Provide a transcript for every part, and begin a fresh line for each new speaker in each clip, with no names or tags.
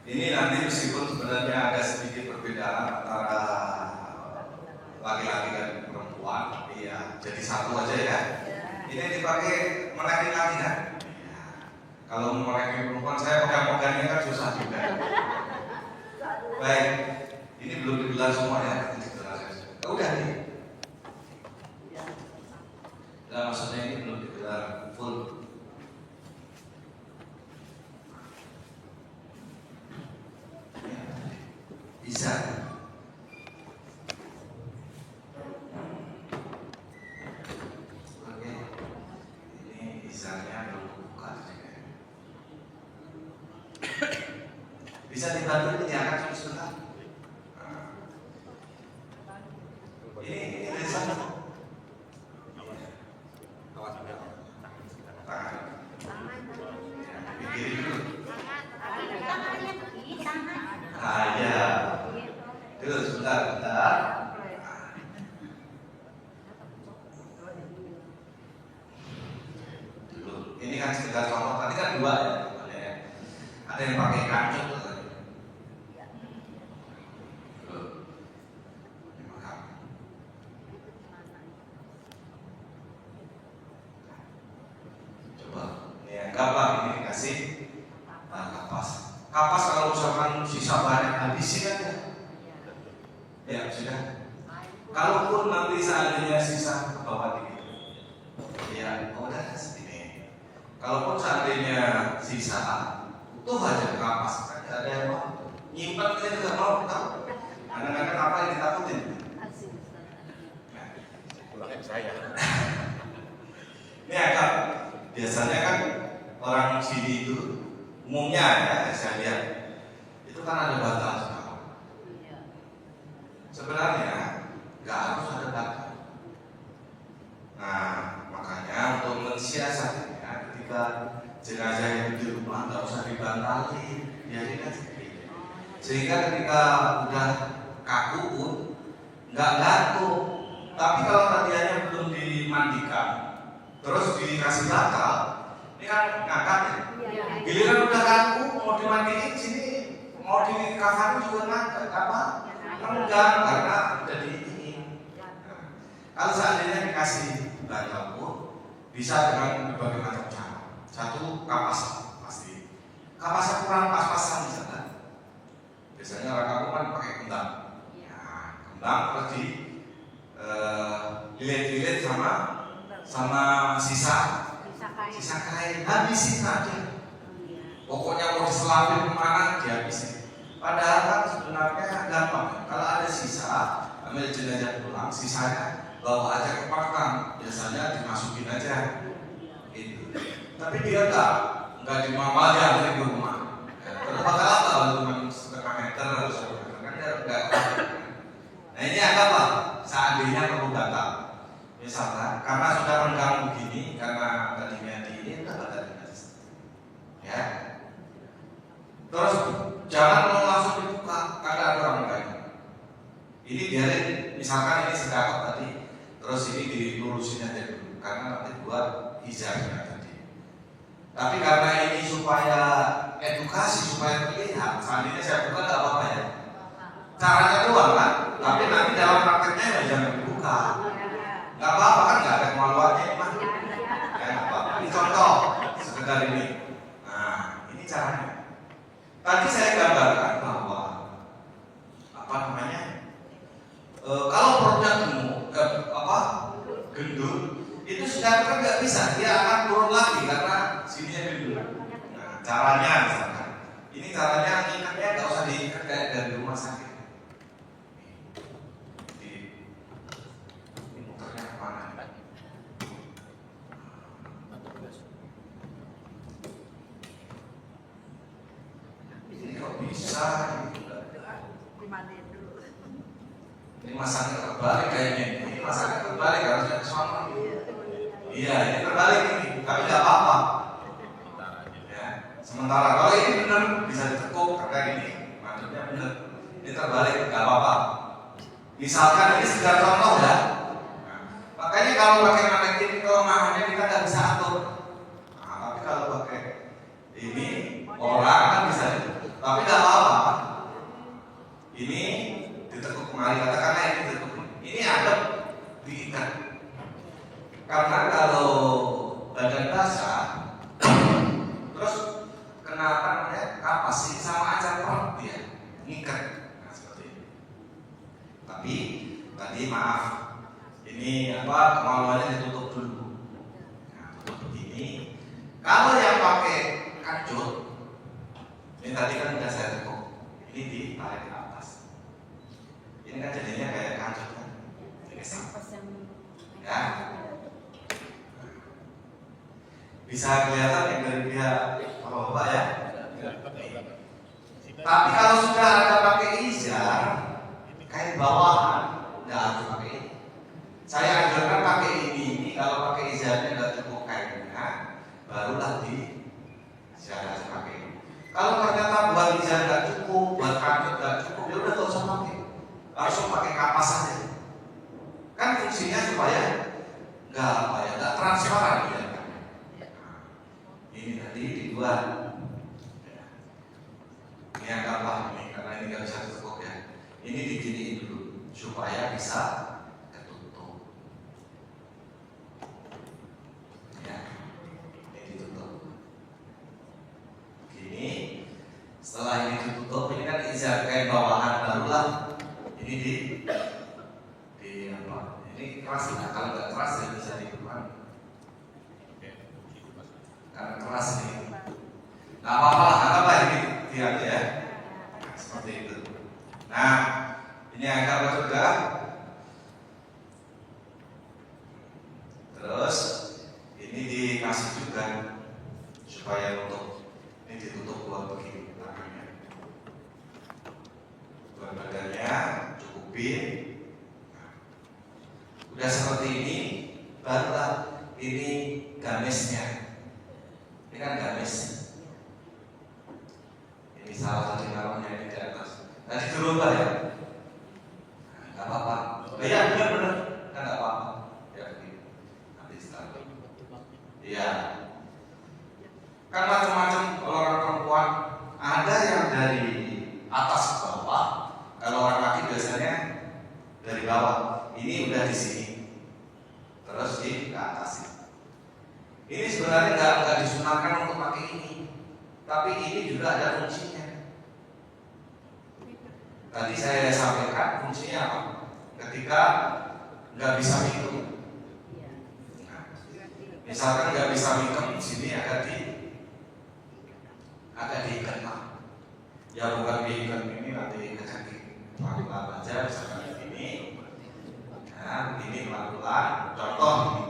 Ini nanti meskipun sebenarnya ada sedikit perbedaan antara laki-laki dan perempuan, iya, jadi satu aja ya. Ini dipakai menaiki laki kan? Ya. Kalau menaiki perempuan saya pegang-pegangnya kan susah juga. Baik, ini belum digelar semua ya. Udah nih. Nah, maksudnya ini belum digelar full. Bisa. Oke. Ini misalnya belum buka. Bisa dibantu ini akan cuma sebentar. Ini dari sana. Sebentar. Dulu. Ini kan sekedar contoh. Tadi kan dua ya. Ada yang pakai kancing. Coba. Ya, gampang ini dikasih kapas. Kapas kalau misalkan sisa banyak habisin aja. Ya sudah. Kalaupun nanti seandainya sisa ke bawah dikit, ya udah segini. Kalaupun seandainya sisa, tuh aja kapas. Ada yang mau nyimpan kita juga mau tahu. Kadang-kadang apa yang ditakutin? Pulangnya saya. Ini agak biasanya kan orang sini itu umumnya ya saya lihat itu kan ada bantal. Sebenarnya nggak harus ada bakat. Nah, makanya untuk mensiasatinya ketika jenazah yang di rumah nggak usah dibantalin, biarin aja. Sehingga ketika udah kaku pun nggak gantung. Tapi kalau tadinya belum dimandikan, terus dikasih bantal, ini kan ngangkat ya. Giliran udah kaku mau dimandiin sini, mau dikafani juga ngangkat apa? Enggak, karena udah diinin. Kalau seandainya dikasih bantal pun bisa dengan berbagai macam cara. Satu, kapas pasti. Kapasnya kurang pas-pasan misalkan. Biasanya orang kampung kan pakai kembang. Ya, kembang terus di lilit-lilit sama sisa kain. Habisin aja. Pokoknya mau diselapin kemana dihabisin. Padahal kan sebenarnya gampang. Kalau ada sisa, ambil jenazah pulang, sisanya bawa aja ke makam. Biasanya dimasukin aja. Gitu. Tapi dia nggak dimama aja di rumah. Terus bakal apa kalau cuma setengah meter atau 1 meter kan dia nggak. Nah ini apa? Seandainya perlu data. Misalnya karena sudah renggang begini, karena tadinya di ini udah ada dinasti. Ya. Terus jangan langsung dibuka karena ada orang lain. Ini biarin, misalkan ini sedekah tadi, terus ini dilurusin aja dulu karena nanti buat hijabnya tadi. Tapi karena ini supaya edukasi, supaya terlihat, seandainya saya buka nggak apa-apa ya. Caranya doang kan, tapi nanti dalam prakteknya ya jangan dibuka. Nggak apa-apa kan, nggak ada kemaluannya mah. Ya nggak apa-apa. Ini contoh sekedar ini. Nah ini caranya. Tadi saya gambarkan bahwa kalau perutnya gendut, itu sudah kan nggak bisa, dia akan turun lagi karena sininya gendut. Nah, caranya misalkan, ini caranya ngikatnya nggak usah diikat kayak dari rumah sakit. Ini muternya kemana? Ini kok bisa? Ini masaknya terbalik kayaknya. Ini masaknya terbalik harusnya ke sana. Iya, ini terbalik ini, tapi nggak apa-apa. Ya. Sementara kalau ini benar bisa ditekuk karena ini maksudnya benar. Ini terbalik nggak apa-apa. Misalkan ini sekedar contoh ya. Nah, makanya kalau pakai manekin kelemahannya kita nggak bisa atur. Nah, tapi kalau pakai ini orang kan bisa ditekuk. Tapi nggak apa-apa. kapas sih sama aja perut dia ngikat. Nah, seperti ini. Tapi tadi maaf, ini kemaluannya ditutup dulu. Nah, tutup begini. Kalau yang pakai kancut, ini tadi kan udah saya tekuk, ini ditarik ke atas. Ini kan jadinya kayak kancut kan? Ya. Bisa kelihatan yang dari pihak bapak ya. Tapi kalau sudah ada pakai izar, kain bawahan, nggak harus pakai ini. Saya anjurkan pakai ini kalau pakai izarnya nggak cukup kainnya, barulah saya pakai ini. Kalau ternyata buat izar nggak cukup, buat kancut nggak cukup, ya udah nggak usah pakai, langsung pakai kapas saja. Kan fungsinya supaya nggak transparan ya. Ini tadi dibuat. Ini anggaplah ini karena ini nggak bisa tertutup ya. Ini diginiin dulu supaya bisa ketutup. Ya, ini ditutup. Gini. Setelah ini ditutup, ini kan izar kain bawahan barulah ini di apa? Ini keras ya. Kalau nggak keras ya bisa dikurangi. Karena keras ini. Nggak apa-apa, anggaplah ini tiap ya. Seperti itu. Nah, ini anggaplah juga. Terus ini dikasih juga supaya untuk ini ditutup buat begini tangannya. Buat badannya cukupin. Udah seperti ini, barulah ini gamisnya. Ini kan gamis. Ini salah satu namanya ini di atas. Tadi dirubah ya. Nggak apa-apa. Iya benar-benar kan nggak apa-apa. Ya begini. Nanti setelah. Iya. Kan macam-macam kalau orang perempuan ada yang dari atas ke bawah. Kalau orang laki biasanya dari bawah. Ini udah di sini. Terus di atas. Ini sebenarnya nggak disunahkan untuk pakai ini, tapi ini juga ada fungsinya. Tadi saya sampaikan fungsinya apa? Ketika nggak bisa minum, nah, misalkan nggak bisa minum, di sini agak diikat lah. Ya bukan diikat ini nanti ke kaki, pelan-pelan aja, misalkan ini, nah ini pelan-pelan. Contoh ini.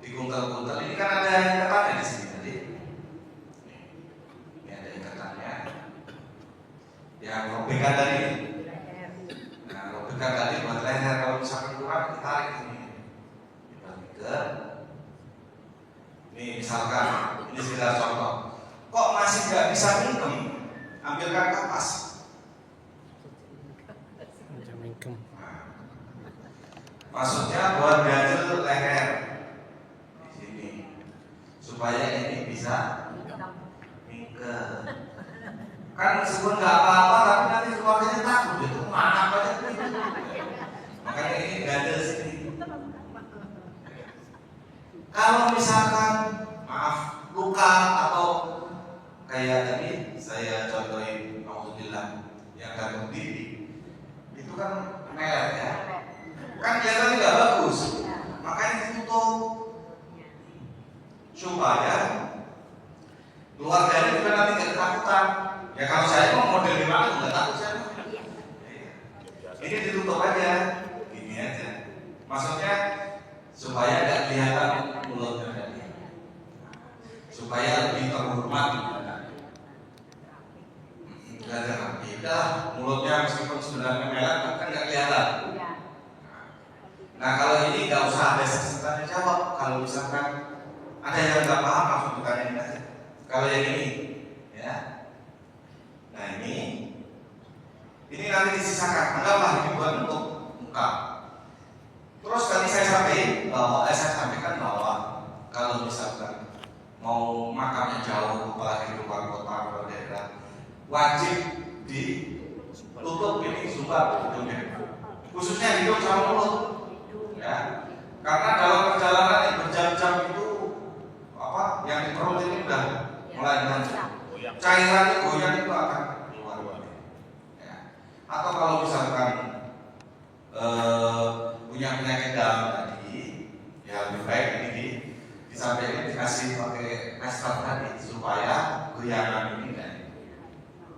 Diguntal-guntal ini kan ada ikatannya di sini tadi. Ini ada ikatannya. Yang robekan tadi. Nah, robekan tadi buat leher kalau misalkan kurang ditarik ini. Dibalikan. Ini misalkan ini sekedar contoh. Kok masih nggak bisa minum? Ambilkan kapas. Nah, maksudnya buat ganjel leher. Supaya ini bisa mingkem. Kan meskipun nggak apa-apa, tapi nanti keluarganya takut itu mana banyak itu. Makanya ini gandel sini. Kalau misalkan maaf luka atau kayak tadi saya contohin alhamdulillah yang gantung diri itu kan melet ya. Kan kelihatannya nggak bagus. Makanya ditutup. Supaya keluarganya juga nanti nggak ketakutan. Ya kalau saya mau model gimana nggak takut saya. Ini ditutup aja, gini aja. Maksudnya supaya nggak kelihatan mulutnya tadi, supaya lebih terhormat. Nggak ada beda mulutnya meskipun sebenarnya melet kan nggak kelihatan. Nah kalau ini nggak usah ada tanya jawab. Kalau misalkan ada yang nggak paham langsung ditanyain aja. Kalau yang ini, ya. Nah ini nanti disisakan. Anggaplah ini buat untuk muka. Terus tadi saya sampaikan bahwa kalau misalkan mau makamnya jauh, apalagi di luar kota atau daerah, wajib ditutup ini sumbat hidungnya, khususnya hidung sama mulut, ya. Karena dalam perjalanan yang berjam-jam itu yang di perut ini udah mulai merancang. cairannya goyang itu akan keluar. Ya. Atau kalau misalkan punya penyakit dalam tadi, ya lebih baik ini disampaikan dikasih pakai plaster tadi supaya goyangan ini kan.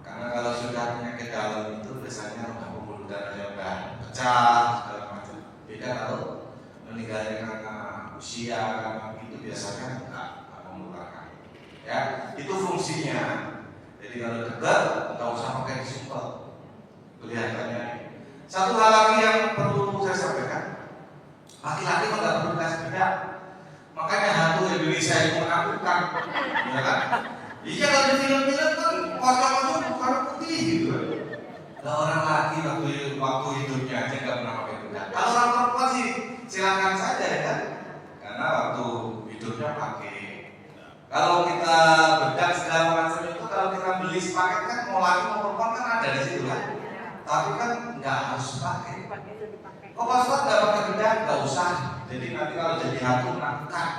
Karena kalau sudah penyakit dalam itu biasanya udah pembuluh darahnya udah pecah segala macam. Beda kalau meninggalnya karena usia karena itu biasanya enggak mengeluarkan. Ya, itu fungsinya. Jadi kalau dekat nggak usah pakai disumpel. Kelihatannya. Satu hal lagi yang perlu saya sampaikan, laki-laki kok nggak perlu dikasih beda. Makanya hantu Indonesia itu menakutkan, ya kan? Iya kalau di film-film kan pocong-pocong warna putih gitu. Nah orang laki waktu hidupnya aja nggak pernah pakai bedak. Kalau orang perempuan sih silakan saja ya kan, karena waktu hidupnya pakai. Kalau kita bedak segala macam itu kalau kita beli sepaket kan mau laki mau perempuan kan ada di situ kan. Tapi kan nggak harus pakai. Kok pas nggak pakai bedak nggak usah. Jadi nanti kalau jadi hantu menakutkan.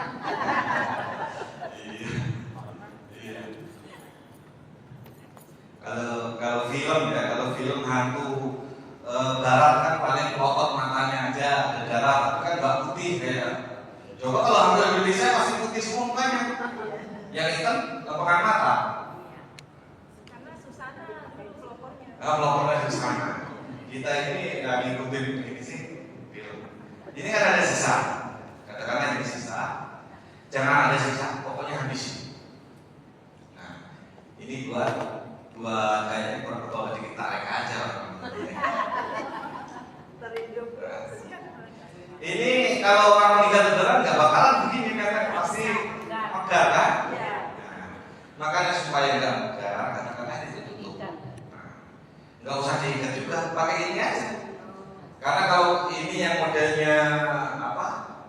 Iya. Kalau film ya, kalau film hantu barat kan paling kelotot matanya aja ada darah, kan nggak putih ya. Coba kalau hantu Indonesia masih putih semua mukanya, yang hitam lempengan mata.
Karena Susana pelopornya.
Pelopornya Susana. Kita ini nggak ngikutin ini sih film. Ini kan ada sisa, katakanlah ini sisa. Jangan ada sisa, pokoknya habis. Nah, ini buat kayaknya kurang betul dikit tarik aja. Ini kalau orang meninggal beneran nggak bakalan begini kan pasti megah kan? Nah, makanya supaya nggak megah, katakanlah itu tutup. Nggak usah diikat juga, pakai ini aja. Karena kalau ini yang modelnya apa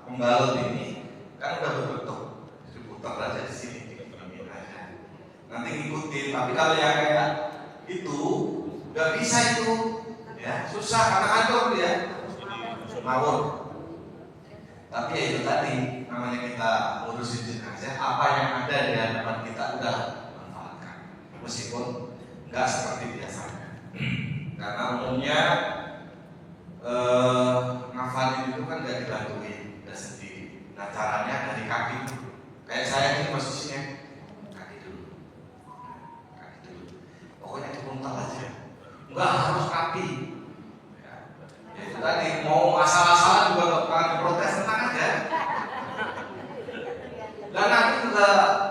pembalut ini kan udah berbentuk, diputar aja di sini, diginiin aja. Nanti ngikutin. Tapi kalau yang kayak itu nggak bisa itu, ya susah karena hancur dia, ngawur. Tapi ya itu tadi namanya kita urusin jenazah, apa yang ada di hadapan kita udah manfaatkan, meskipun nggak seperti biasanya. Karena umumnya ngafalin itu kan gak dibantuin, udah sendiri. Nah caranya dari kaki dulu. Kayak saya ini posisinya kaki dulu. Pokoknya dipuntal aja. Enggak harus kaki. Ya itu tadi mau asal-asalan juga gak pernah diprotes, tenang aja. Dan nanti juga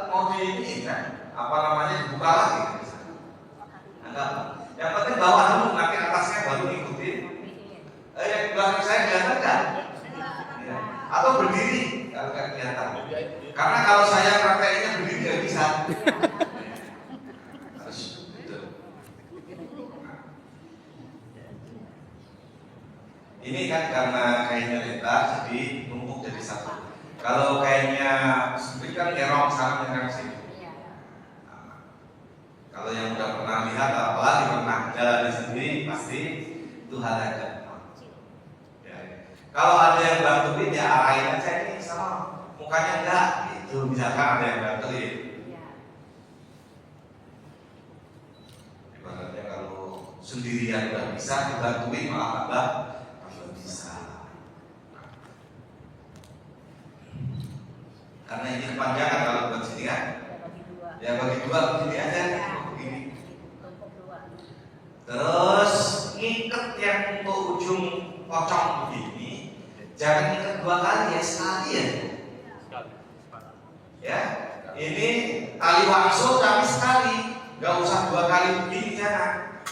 mau ini kan, apa namanya dibuka lagi. Enggak. Yang penting bawah dulu, nanti atasnya baru ngikutin. Yang belakang saya kelihatan kan? Ya. Atau berdiri kalau nggak kelihatan. Karena kalau saya prakteknya berdiri nggak bisa. Harus gitu. Ini kan karena kainnya lebar, jadi numpuk jadi satu. Kalau kainnya sempit kan nyerong sana nyerong sini. Kalau yang udah pernah lihat, apalagi pernah jalan sendiri, pasti itu hal yang gampang. Ya. Kalau ada yang bantuin, ya arahin aja ini sama mukanya enggak, itu misalkan ada yang bantuin. Ibaratnya kalau sendirian udah bisa dibantuin, malah tambah kalau bisa. Karena ini kepanjangan kalau buat sini kan, ya bagi dua begini aja. Terus ngikat yang untuk ujung pocong begini, jangan ngikat 2 kali ya, sekali ya. Ya, ini tali wangsul tapi sekali, nggak usah 2 kali begini jangan.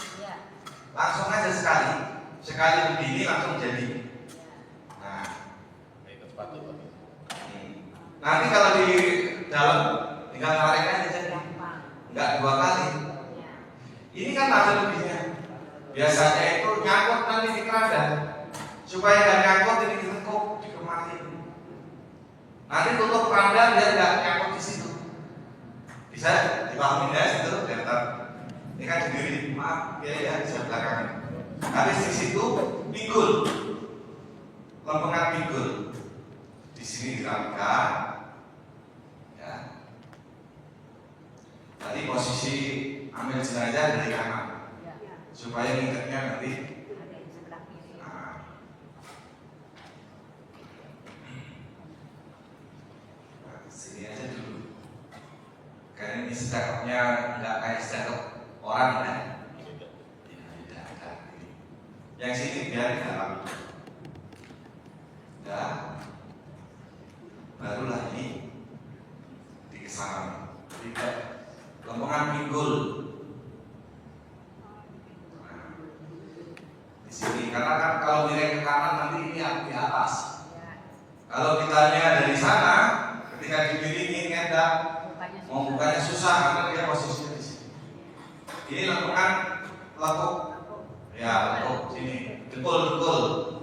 Langsung aja sekali begini langsung jadi. Nah, nanti kalau di dalam tinggal tarik aja jadi, nggak 2 kali. Ini kan ada lebihnya. Biasanya itu nyangkut nanti di keranjang. Supaya nggak nyangkut ini ditekuk, dikemarin. Nanti tutup keranjang biar nggak nyangkut di situ. Bisa dipahami ya situ, lihat. Ini kan sendiri, maaf ya bisa belakangan. Habis di situ pinggul, lempengan pinggul. Di sini dirapikan, ya. Tadi posisi ambil jenazah dari kanan supaya ngikatnya nanti. Sini aja dulu. Karena ini sedekapnya nggak kayak sedekap orang kan? Tidak ada. Yang sini biarin dalam. Ya, barulah ini dikesanan. Tidak lompongan pinggul. Nah, di sini karena kan kalau miring ke kanan nanti ini di atas. Kalau kita lihat dari sana, ketika dipiringin hendak mau bukanya susah karena dia posisinya di sini. Ini lompongan lekuk. Ya, lekuk sini. Dekul.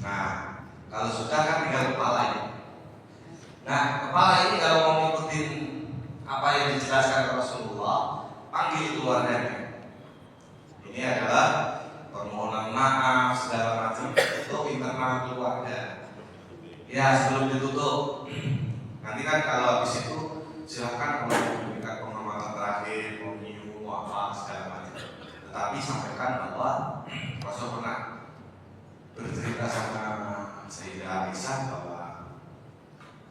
Nah, kalau sudah kan tinggal kepala ini. Nah, kepala ini kalau mau ngikutin apa yang dijelaskan Rasulullah, panggil keluarganya. Ini adalah permohonan maaf segala macam untuk internal keluarga. Ya, sebelum ditutup. Nanti kan kalau habis itu silakan kalau mau memberikan penghormatan terakhir, mau nyium, mau apa segala macam. Tetapi sampaikan bahwa Rasul pernah bercerita sama Sayyidah Aisyah bahwa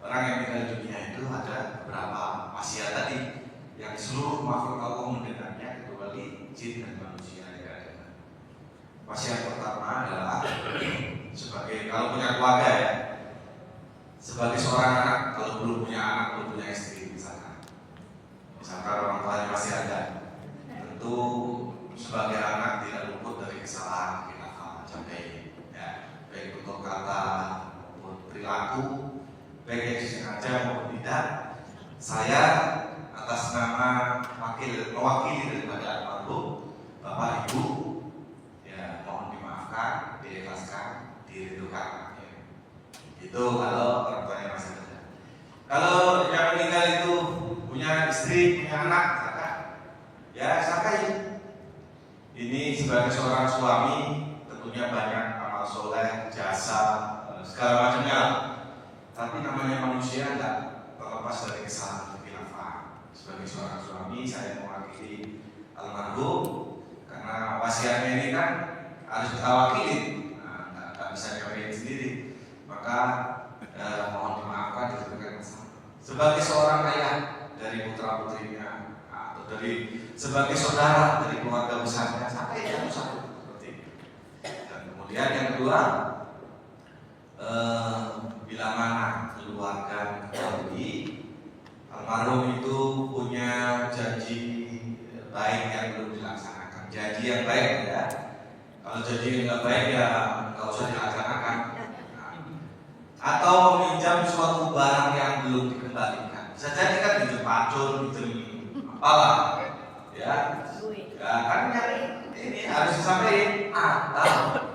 orang yang meninggal dunia itu ada beberapa wasiat tadi yang seluruh makhluk Allah mendengarnya kecuali jin dan manusia. Wasiat pertama adalah sebagai kalau punya keluarga ya, sebagai seorang anak kalau belum punya anak, belum punya istri misalkan orang tuanya masih ada, tentu sebagai anak tidak luput dari kesalahan macam ini. Baik untuk kata maupun perilaku, baik yang disengaja maupun tidak. Saya atas nama mewakili daripada almarhum Bapak Ibu, ya mohon dimaafkan, diikhlaskan, dirindukan. Ya. Itu kalau orang tuanya masih ada. Kalau yang meninggal itu punya istri, punya anak, ya sakai. Ini sebagai seorang suami tentunya banyak soleh, jasa, segala macamnya. Tapi namanya manusia tidak terlepas dari kesalahan khilafah. Sebagai seorang suami, saya mewakili almarhum karena wasiatnya ini kan harus kita wakili, nggak bisa nyampaikan sendiri. Maka mohon dimaafkan ditentukan masalah. Sebagai seorang ayah dari putra putrinya atau sebagai saudara dari keluarga besarnya, sampai yang satu. Kemudian yang kedua, bila mana keluarga ketahui almarhum itu punya janji baik yang belum dilaksanakan. Janji yang baik ya. Kalau janji yang nggak baik ya nggak usah dilaksanakan. Atau meminjam suatu barang yang belum dikembalikan. Bisa jadi kan pinjam pacul, pinjam apalah, ya. Ya kan ini harus disampaikan. Atau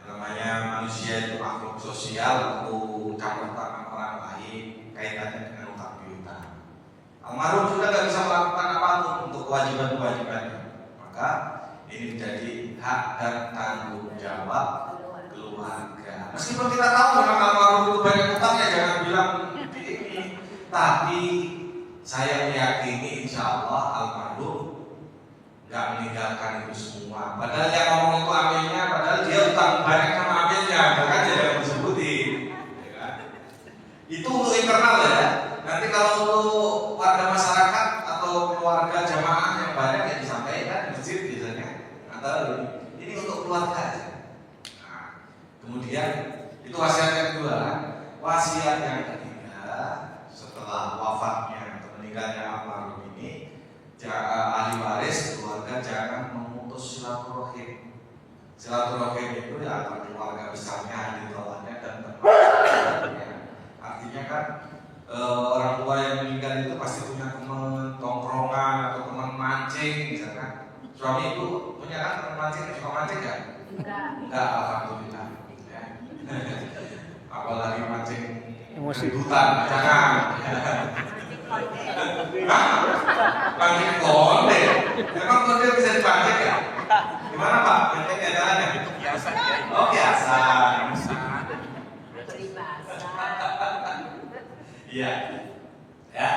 namanya manusia itu makhluk sosial, untuk campur tangan orang lain kaitannya dengan utang piutang. Almarhum juga tidak bisa melakukan apapun untuk kewajiban-kewajibannya. Maka ini menjadi hak dan tanggung jawab keluarga. Meskipun kita tahu memang almarhum itu banyak utangnya, jangan bilang ini. Tapi saya meyakini insya Allah almarhum nggak meninggalkan itu semua. Padahal yang ngomong itu amilnya, padahal dia utang banyak sama amilnya, bahkan dia tidak disebutin. Ya kan? Itu untuk internal ya. Nanti kalau untuk warga masyarakat atau keluarga jamaah yang banyak yang disampaikan di masjid biasanya, atau ini untuk keluarga aja. Nah, kemudian itu wasiat yang kedua. Wasiat yang ketiga setelah wafatnya atau meninggalnya almarhum ini, ahli waris keluarga jangan memutus silaturahim. Silaturahim itu ya antara keluarga besarnya, ahli bawahnya dan teman-temannya. Artinya kan orang tua yang meninggal itu pasti punya teman tongkrongan atau teman mancing misalkan. Suami itu punya kan teman mancing, suka mancing nggak? Enggak, alhamdulillah. Ya. Apalagi mancing di hutan, jangan. Pancing konde. Emang konde bisa dipancing ya? Gimana Pak? Pancingnya caranya? Biasa. Oh biasa. Iya, ya.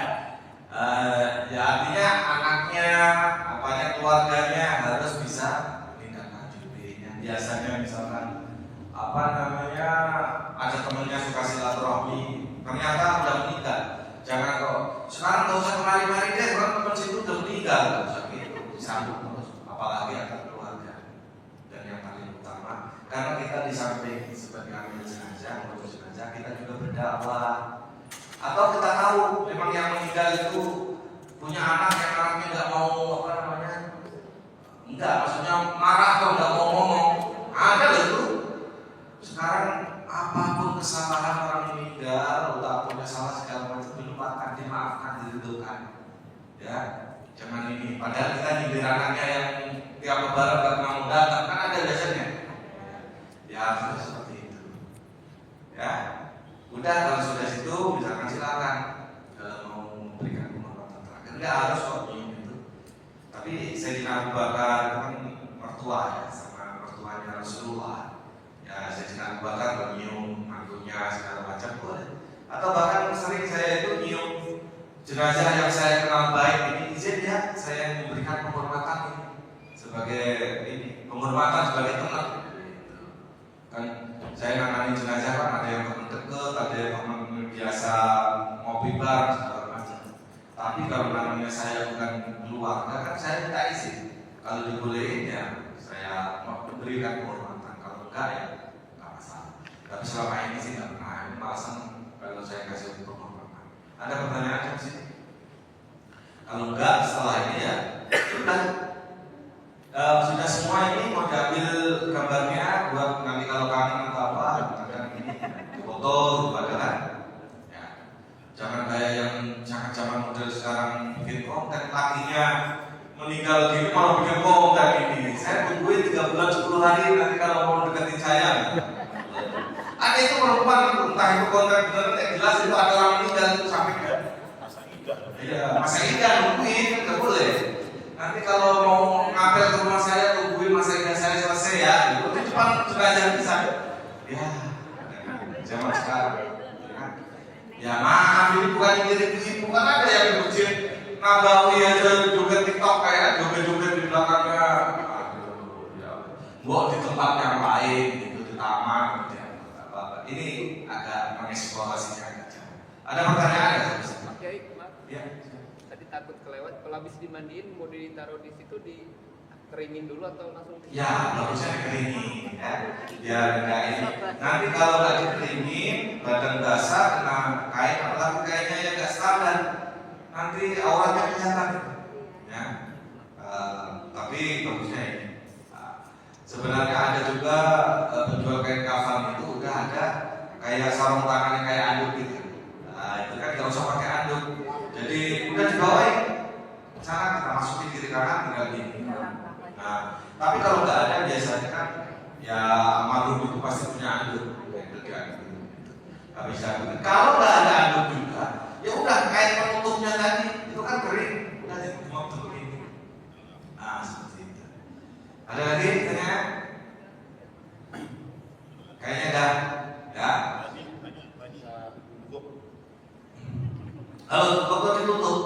Ya artinya anaknya, apanya keluarganya harus bisa menindaklanjuti. Yang biasanya misalkan apa namanya ada temennya suka silaturahmi, ternyata udah meninggal. Jangan kok sekarang nggak usah kemari-mari deh, orang teman situ udah meninggal, nggak usah gitu, disambut terus. Apalagi antar keluarga. Dan yang paling utama, karena kita di samping sebagai amil jenazah, ngurus jenazah, kita juga berdakwah. Atau kita tahu memang yang meninggal itu punya anak yang anaknya nggak mau apa namanya, enggak, maksudnya marah atau nggak mau ngomong, ada loh itu. Sekarang apapun kesalahan orang meninggal, apapun salah segala macam dilupakan, dimaafkan, diridhokan. Ya, jangan ini. Padahal kita nyindir anaknya yang tiap lebaran nggak mau datang, kan ada biasanya. Ya harus seperti itu. Ya, udah kalau sudah situ misalkan silakan mau memberikan penghormatan terakhir. Enggak harus kok itu. Tapi Sayyidina Abu Bakar itu kan mertua ya, sama mertuanya Rasulullah. Ya, Sayyidina Abu Bakar menyium mantunya segala macam boleh. Atau bahkan sering saya itu nyium jenazah yang saya kenal baik ini, izin ya saya memberikan penghormatan ini sebagai ini penghormatan sebagai teman. Kan saya nangani jenazah kan ada yang teman dekat, ada yang teman biasa ngopi bareng segala macam. Tapi kalau namanya saya bukan keluarga kan saya minta izin. Kalau dibolehin ya saya memberikan penghormatan. Kalau enggak ya enggak masalah. Tapi selama ini sih enggak pernah. Ini malah senang kalau saya kasih penghormatan. Ada pertanyaan di sini? Kalau enggak setelah ini ya sudah. Sudah semua ini mau diambil gambarnya buat nanti kalau kangen atau apa ada ini foto kan ya. Jangan kayak yang zaman model sekarang bikin konten lakinya meninggal gini malah bikin konten ini. Saya tungguin 3 bulan 10 hari nanti kalau mau deketin saya. Ada itu perempuan entah itu konten benar jelas itu ada orang meninggal itu sampai masa idah. Iya, masa idah nungguin kan nggak boleh. Nanti kalau mau ngapel ke rumah saya tungguin masa idah saya selesai ya. Itu cepat jenazah bisa. Ya, zaman sekarang. Ya maaf ini bukan ibu bukan ada yang berjin nabawi aja joget TikTok kayak joget-joget di belakangnya. Aduh, ya. Buat di tempat yang lain gitu di taman gitu ya. Apa-apa. Ini agak mengeksplorasinya agak jauh. Ada pertanyaan ya?
Kiai, maaf.
Ya.
Tadi takut kelewat. Kalau habis dimandiin mau ditaruh di situ dikeringin dulu atau langsung?
Ya, bagusnya dikeringin ya. Biar enggak ini. Nanti kalau nggak dikeringin, badan basah kena kain, apalagi kainnya yang nggak standar, nanti auratnya kelihatan. Ya. Tapi bagusnya ini. Sebenarnya ada juga penjual kain kafan itu udah ada kayak sarung tangan yang kayak anduk gitu. Nah, itu kan nggak usah pakai anduk. Jadi udah dibawain. Sana kita masukin kiri kanan tinggal gini. Nah, tapi kalau nggak ada biasanya kan ya almarhum itu pasti punya anduk. Itu kan. Nggak bisa. Kalau nggak ada anduk juga, ya udah kain penutupnya tadi itu kan kering, udah ditutup begini. Nah, seperti itu. Ada lagi pertanyaan? Kayaknya dah, ya. Kalau tutup ditutup,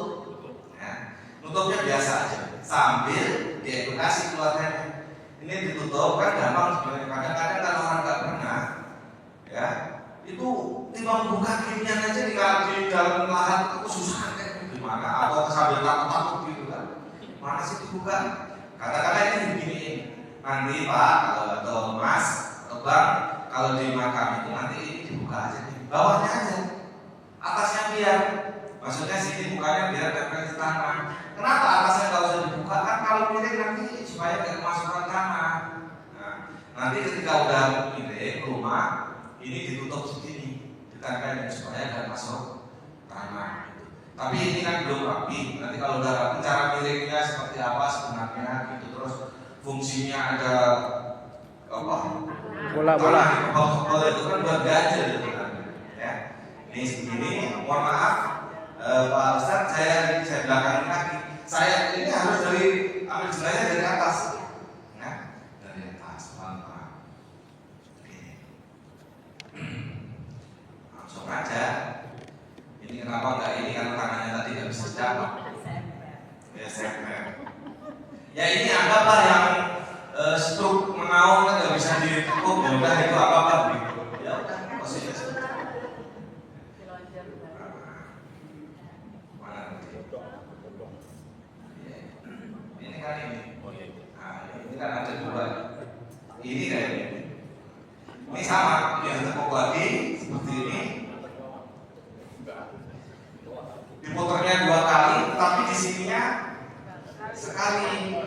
ya. Tutupnya biasa aja, sambil diedukasi keluarganya. Ini ditutup kan gampang sebenarnya. Kadang-kadang kalau orang nggak pernah, ya itu timbang buka kirinya aja di dalam lahan itu susah kayak gimana? Atau sambil takut-takut gitu kan? Mana sih dibuka? Kata-kata ini beginiin. Nanti Pak atau Mas atau Bang, kalau di makam itu nanti ini dibuka aja nih, bawahnya aja, atasnya biar. Maksudnya sini bukanya biar tempel di tanah. Kenapa atasnya nggak usah dibuka? Kan kalau miring nanti supaya nggak kemasukan tanah. Nah, nanti ketika udah miring rumah ini ditutup segini, ditempelin supaya nggak masuk tanah. Tapi ini kan belum rapi. Nanti kalau udah rapi, cara miringnya seperti apa sebenarnya gitu. Terus fungsinya ada apa?
Bola-bola.
Bola itu kan buat ganjil gitu kan. Ya. Ini segini, mohon maaf. Pak Ustadz, saya belakangin kaki. Saya ini harus ambil jenazah dari atas, ya, dari atas, pelan-pelan. kenapa nggak ini karena tangannya tadi nggak bisa jawab. Ya semper. Ya ini anggaplah yang stroke menaung kan nggak bisa ditekuk, ya udah itu apa gitu. Ya udah posisinya seperti itu. Mana nanti? Ini kan ini. Nah, ini kan ada dua. Ini kayak ini. Ini sama, dia tekuk lagi seperti ini. Diputarnya 2 kali, tapi di sininya sekali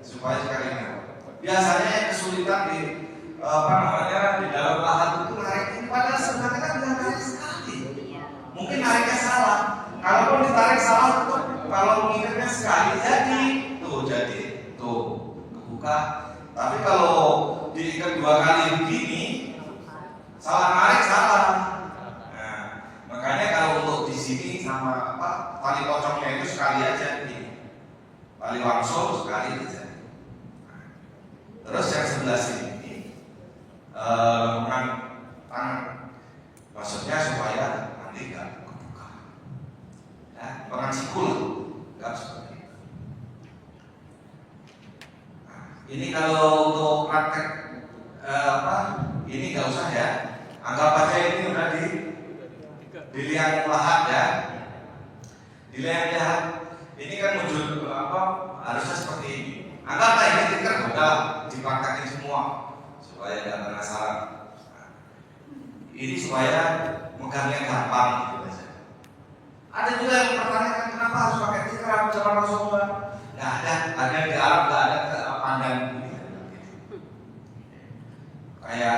supaya sekalinya. Biasanya yang kesulitan di di dalam lahat itu narik ini, padahal sebenarnya kan udah narik sekali. Mungkin nariknya salah. Kalaupun ditarik salah itu, kalau mengikatnya sekali jadi tuh kebuka. Tapi kalau diikat 2 kali begini, salah narik salah. Nah, makanya kalau untuk di sini sama tali pocongnya itu sekali aja begini. Tali langsung sekali aja. Terus yang sebelah sini lengan tangan, maksudnya supaya nanti nggak kebuka. Nah, lengan sikul nggak seperti itu. Nah, ini kalau untuk praktek ini nggak usah ya. Anggap aja ini udah di liang lahat ya. Di liang lahat ini kan muncul harusnya seperti ini. Anggaplah ini tikar udah dipraktekin semua supaya nggak penasaran. Nah, ini supaya megangnya gampang gitu aja. Ada juga yang mempertanyakan kenapa harus pakai tikar zaman Rasulullah? Nggak ada di Arab nggak ada pandan gitu. Kayak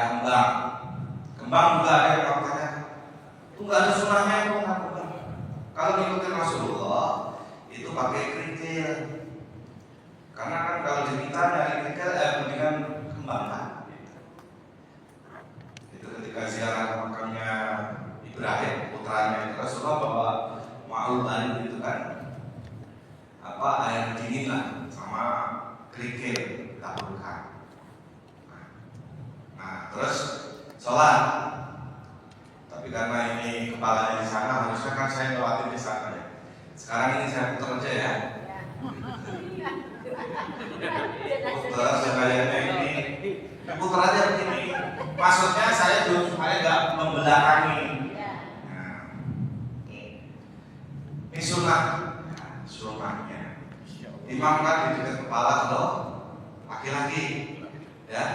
kembang juga ada yang mempertanyakan. Itu nggak ada sunnahnya itu nggak kembang. Kalau ngikutin Rasulullah itu pakai kerikil. Karena kan kalau diminta dari kerikil mendingan kembang kan. Itu ketika ziarah ke makamnya Ibrahim putranya itu Rasulullah bawa ma'udan itu kan air dingin lah sama kerikil ditaburkan. Nah terus sholat. Tapi karena ini kepalanya di sana, harusnya kan saya ngelawatin di sana ya. Sekarang ini saya putar aja ya. Putar sekaliannya ini, putar aja begini. Maksudnya saya supaya nggak membelakangi. Nah, ini sunnah, sunnahnya. Imam kan di dekat kepala kalau laki-laki, ya.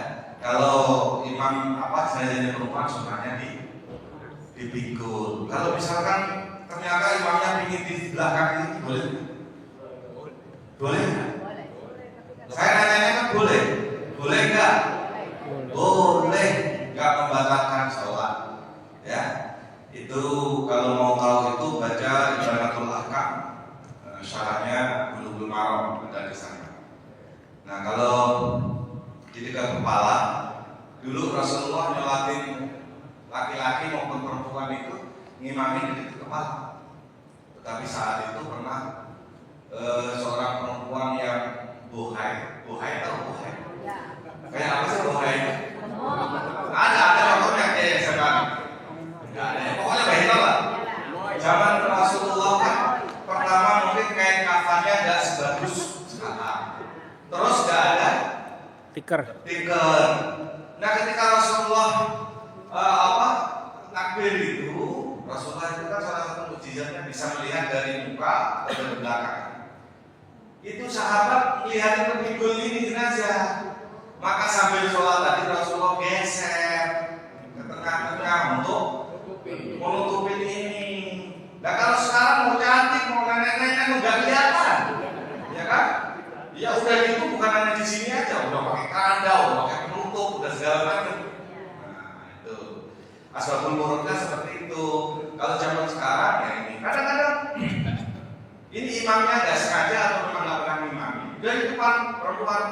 Kalau imam jenazahnya perempuan sunnahnya dipikul. Kalau misalkan ternyata imamnya ingin di belakang ini boleh? Boleh nggak? Saya nanya kan boleh? Boleh nggak? Boleh, nggak membatalkan sholat. Ya, itu kalau mau tahu itu baca Ibanatul Ahkam, syarahnya Bulughul Maram ada di sana. Nah kalau di dekat kepala, dulu Rasulullah nyolatin laki-laki maupun perempuan itu ngimami di dekat kepala. Tetapi saat itu pernah seorang perempuan yang bohai tahu bohai? Kayak apa sih bohai? Ada contohnya kayak sekarang. Enggak ada. Pokoknya baik lah. Zaman Rasulullah kan pertama mungkin kain kafannya nggak sebagus sekarang. Terus nggak ada
tikar.
Nah ketika Rasulullah takbir itu, Rasulullah itu kan salah satu mukjizatnya bisa melihat dari muka atau dari belakang. Itu sahabat melihat pinggul ini jenazah. Maka sambil sholat tadi Rasulullah geser ke tengah-tengah untuk menutupin ini. Nah kalau sekarang mau cantik, mau nenek-nenek nggak kelihatan, ya kan? Ya udah gitu bukan hanya di sini aja, udah pakai keranda, udah pakai penutup, udah segala macam. Nah itu asbabul wurudnya seperti itu. Kalau zaman sekarang ya ini kadang-kadang ini imamnya nggak sengaja atau memang nggak pernah imami. Dari depan perempuan,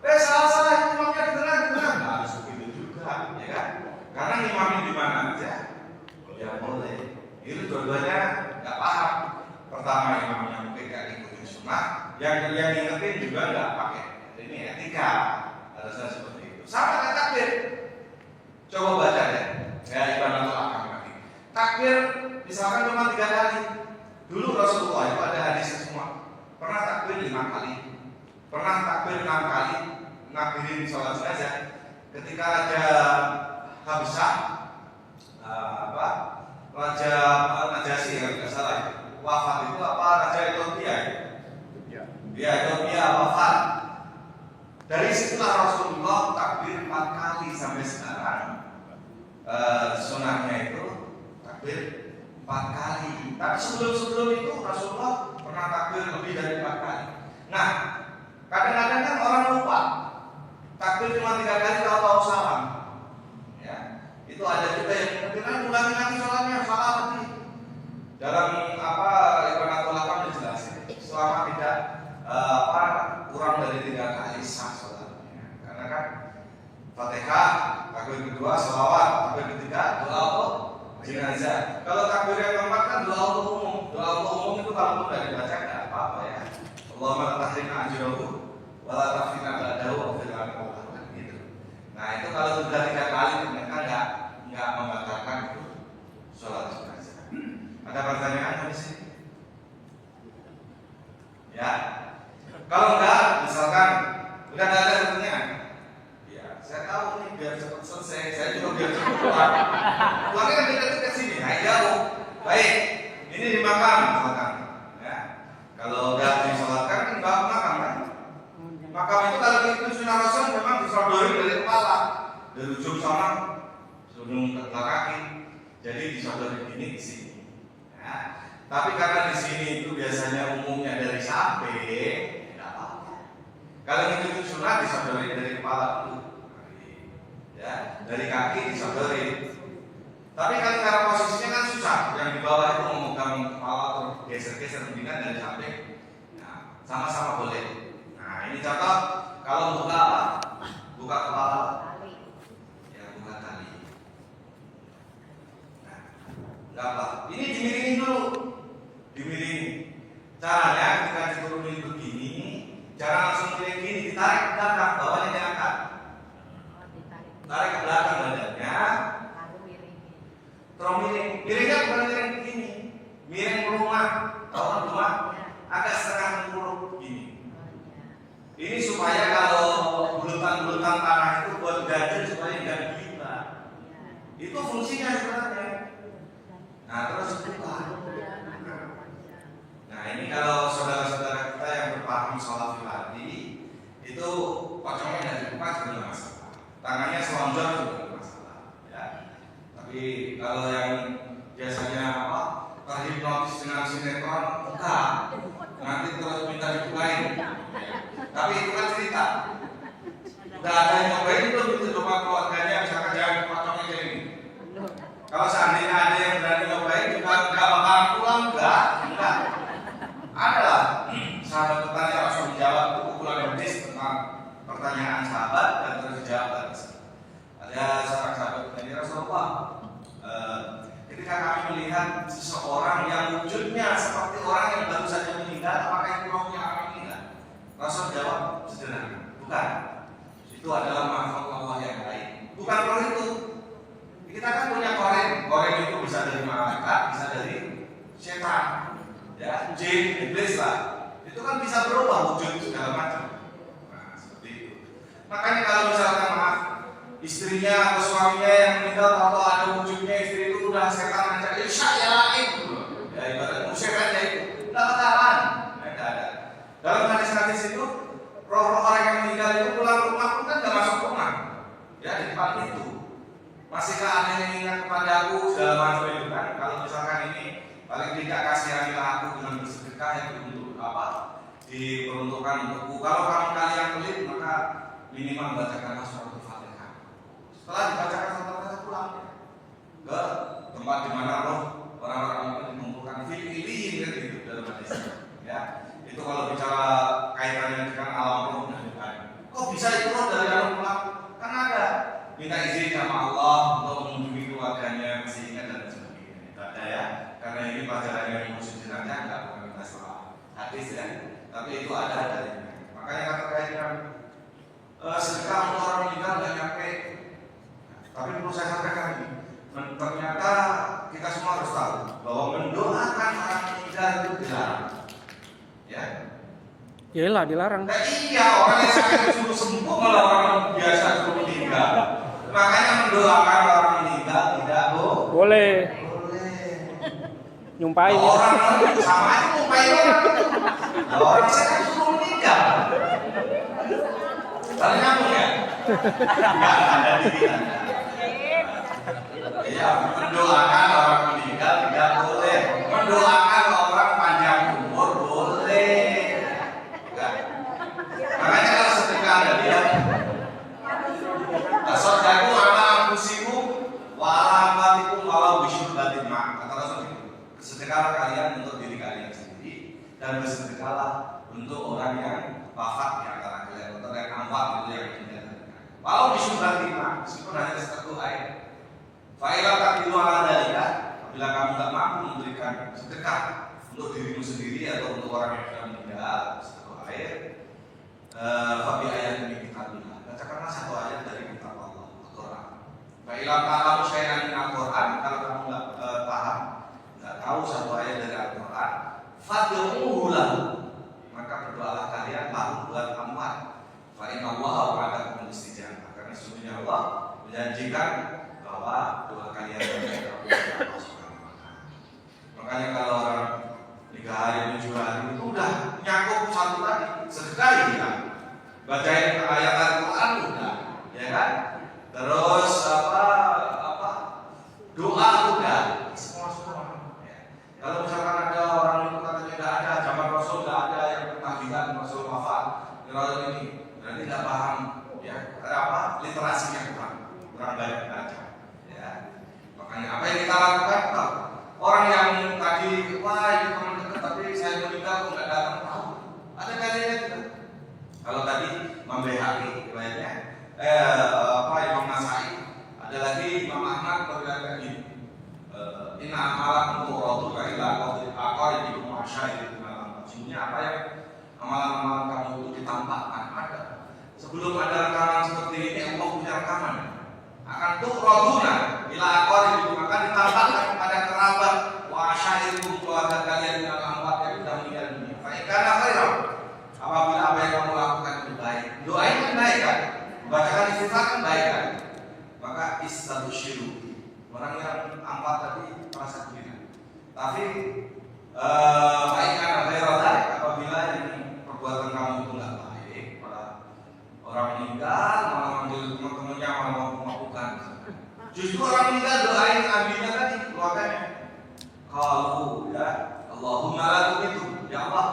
salah imamnya di tengah, nggak harus begitu juga, ya kan? Karena imamnya di mana aja, ya boleh. Itu dua-duanya nggak paham. Pertama imamnya mungkin nggak ikutin sunnah, yang ngingetin juga nggak pakai. Ini etika, harusnya seperti itu. Sama dengan takbir. Coba baca deh, ya Ibanatul Ahkam lagi. takbir misalkan cuma 3 kali. Dulu Rasulullah itu ada hadisnya semua. Pernah takbir 5 kali, pernah takbir 6 kali, ngakhirin sholat jenazah. Ketika Raja Habsyah, Raja Najasyi kalau tidak salah wafat itu Raja Ethiopia ya Ethiopia wafat. Dari situlah Rasulullah takbir 4 kali sampai sekarang. Sunahnya itu takbir 4 kali. Tapi sebelum itu Rasulullah pernah takbir lebih dari 4 kali. Nah, kadang-kadang kan orang lupa takbir cuma 3 kali tahu salam. Ya, itu ada juga yang mungkin ulangi lagi sholatnya salah lagi. Dalam Ibanatul Akam dijelasin selama tidak kurang dari 3 kali sah sholatnya. Karena kan Fatihah, takbir kedua sholawat, takbir ketiga doa jenazah. Kalau takbir yang keempat kan doa umum. Doa umum itu kalau tidak dibaca tidak apa-apa ya. Allahumma la tahrimna ajrahu wa la taftina ba'dahu wa fil alamin gitu. Nah, itu kalau sudah 3 kali mereka enggak membatalkan itu sholat jenazah. Ada pertanyaan di sini? Ya. Kalau enggak, misalkan udah enggak ada pertanyaan. Ya, saya tahu nih biar cepat selesai. Saya juga biar cepat keluar. Keluarnya kan dekat-dekat sini, nah jauh. Baik, ini di makam misalkan. Ya. Kalau udah disolatkan kan enggak makam kan? Makam itu kalau itu sunnah Rasul memang disodori dari kepala, dari ujung sana, ujung kepala kaki. Jadi disodori ini di sini. Ya. Tapi karena di sini itu biasanya umumnya dari samping, tidak apa-apa. Kalau itu sunnah disodori dari kepala dulu, ya, dari kaki disodori. Tapi kan karena posisinya kan susah, yang di bawah itu memegang kepala atau geser-geser mendingan dari samping. Nah, sama-sama boleh. Nah, ini contoh kalau buka apa? Buka kepala, ya buka tali. Nah, enggak apa. Ini dimiringin dulu. Dimiringin. Caranya ketika diturunin begini, jangan langsung miring gini, ditarik ke belakang, bawahnya diangkat. Tarik ke belakang badannya. Terus miring. Miringnya bukan miring begini. Miring rumah. Tahu kan rumah? Agak setengah menguruk begini. Ini supaya kalau bulutan-bulutan tanah itu buat ganjil supaya tidak gila. Itu fungsinya sebenarnya. Nah, terus buka. Nah, ini kalau saudara-saudara kita yang berpaham sholat filadi itu pocongnya dari buka juga tidak masalah, tangannya selonjor juga tidak masalah, ya. Tapi kalau yang biasanya terhipnotis dengan sinetron, enggak, nanti terus minta dibukain. Ya. Tapi itu kan cerita. Udah ada yang nyobain belum itu coba keluarganya misalkan jangan pocongnya kayak gini. Kalau seandainya ada yang berani nyobain juga enggak bakal pulang, enggak. Adalah sahabat bertanya langsung dijawab itu pukulan hadis tentang pertanyaan sahabat dan terus dijawab. Ada seorang sahabat bertanya Rasulullah, ketika kami melihat seseorang yang wujudnya seperti orang yang baru saja meninggal, apakah itu rohnya orang meninggal? Rasul jawab sederhana, bukan. Itu adalah makhluk Allah yang lain. Bukan roh itu. Kita kan punya koreng itu bisa dari malaikat, bisa dari setan. Ya, jin, iblis lah, itu kan bisa berubah wujud segala macam. Nah, seperti itu. Makanya kalau misalkan maaf, istrinya atau suaminya yang meninggal atau ada wujudnya istri itu udah setan aja, ya lain, ya ibarat musik aja itu, nggak bakalan, nggak ada. Dalam hadis-hadis itu, roh-roh orang yang meninggal itu pulang ke rumah pun kan nggak masuk rumah, ya di depan itu. Masihkah ada yang ingat kepada aku segala macam itu kan? Kalau misalkan ini paling tidak kasihanilah aku dengan bersedekah yang diperuntukkan untukku. Kalau kamu kalian pelit maka minimal bacakanlah surat Al-Fatihah. Setelah dibacakan surat Al-Fatihah pulang ke tempat di mana roh orang-orang itu dikumpulkan fil iliyin kan gitu dalam hadis. Ya, itu kalau bicara kaitannya dengan alam roh dan lain. Kok bisa itu roh dari alam pulang? Kan ada minta izin sama Allah untuk mengunjungi keluarganya masih ingat dan sebagainya. Itu ada ya. Karena ini pelajaran yang khusus jenazah tidak bukan kita soal hadis ya, tapi itu ada dalilnya. Makanya kata kaitkan sedekah untuk orang meninggal dan nyampe. Tapi perlu saya sampaikan ini, ternyata kita semua harus
Yalah dilarang.
Nah, iya, orang yang sakit suruh sembuh malah orang biasa suruh meninggal. Makanya mendoakan orang meninggal tidak
Boleh.
boleh.
Nyumpain.
Orang sama aja nyumpain orang. Orang sakit suruh meninggal. Saling nyambung ya? Enggak ada di kita. Iya, mendoakan orang meninggal tidak boleh. Mendoakan orang panjang umur boleh. Makanya kalau sedekah ada lihat Tasodaku ala anfusikum wa ala amwatikum walau bisyurbatin ma. Kata Rasul itu, sedekahlah kalian untuk diri kalian sendiri dan bersedekahlah untuk orang yang wafat di antara kalian, untuk yang amwat itu yang meninggal. Walau bisyurbatin ma, meskipun hanya seteguk air. Fa'ilah taqdiru ala dzalika, apabila kamu tak mampu memberikan sedekah untuk dirimu sendiri atau untuk orang yang sudah meninggal seteguk air, fabi ayat ini kitabillah. Bacakanlah satu ayat dari kitab Allah, Al-Quran. Fa'ilam ta'lamu syai'an min Al-Quran, kalau kamu nggak paham, nggak tahu satu ayat dari Al-Quran, fad'uhu lahu, maka berdoalah kalian lahu buat amwat. Fa'inna Allah wa'adakum istijabah, karena sesungguhnya Allah menjanjikan bahwa doa kalian akan Allah Subhanahu wa Ta'ala. Makanya kalau orang 3 hari 7 hari itu udah nyangkut satu tadi sekali ya, bacain ayat Al-Quran udah, ya kan? Terus doa udah, semua. Ya. Kalau misalkan ada orang itu katanya tidak ada, zaman Rasul tidak ada yang tahlilan Rasul wafat, kalau ini berarti tidak paham, ya literasinya kurang baik aja. Ya. Makanya apa yang kita lakukan tahu. Orang yang tadi wah ini teman dekat tapi saya meninggal kok nggak datang tahu. Ada kalian juga. Kalau tadi membehaki riwayatnya Imam Nasai, ada lagi Imam Ahmad meriwayatkan ini. Inna amalakum turaduna ila aqaribikum wa asyairukum al-amwat. Sesungguhnya apa yang amalan-amalan kamu itu ditampakkan ada. Sebelum ada rekaman seperti ini Allah punya rekaman. Akan turaduna ila aqaribikum, akan ditampakkan kepada kerabat wa asyairukum, keluarga kalian al-amwat yang sudah meninggal dunia. Fa in kana khairan, apabila apa yang kamu lakukan itu baik, doain kan baik kan, bacakan istighfar kan baik kan, maka istabsyiru, orang yang ampat tadi merasa gembira. Tapi baik kan khairan, apabila ini perbuatan kamu itu nggak baik, malah orang meninggal malah manggil teman-temannya malah melakukan. Justru orang meninggal doain nabinya tadi keluarganya. Kalau ya Allahumma la tumitu, ya Allah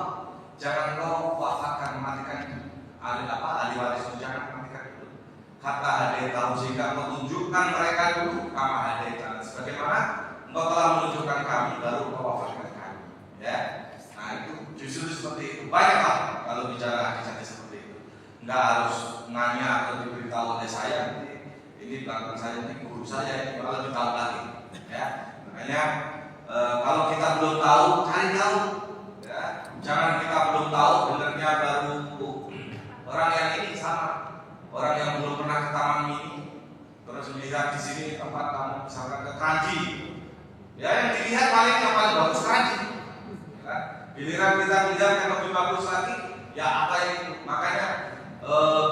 jangan kau wafatkan, matikan ahli waris, jangan matikan itu. Kata hadai tahu, sehingga kau tunjukkan mereka dulu kama hadai tahu. Sebagaimana engkau telah menunjukkan kami, baru kau wafatkan kami. Ya, nah itu justru seperti itu. Banyaklah kalau bicara hadis seperti itu. Enggak harus nanya atau diberitahu oleh saya. Ini belakang saya, ini guru saya, ini malah lebih tahu lagi. Ya, makanya kalau kita belum tahu, cari tahu. Ya, jangan kita belum tahu benarnya baru orang yang ini sama, orang yang belum pernah ke taman mini, terus melihat di sini tempat kamu misalkan ke Kranji, ya yang dilihat paling yang paling bagus Kranji. Ya, giliran kita lihat yang lebih bagus lagi, ya apa yang itu? Makanya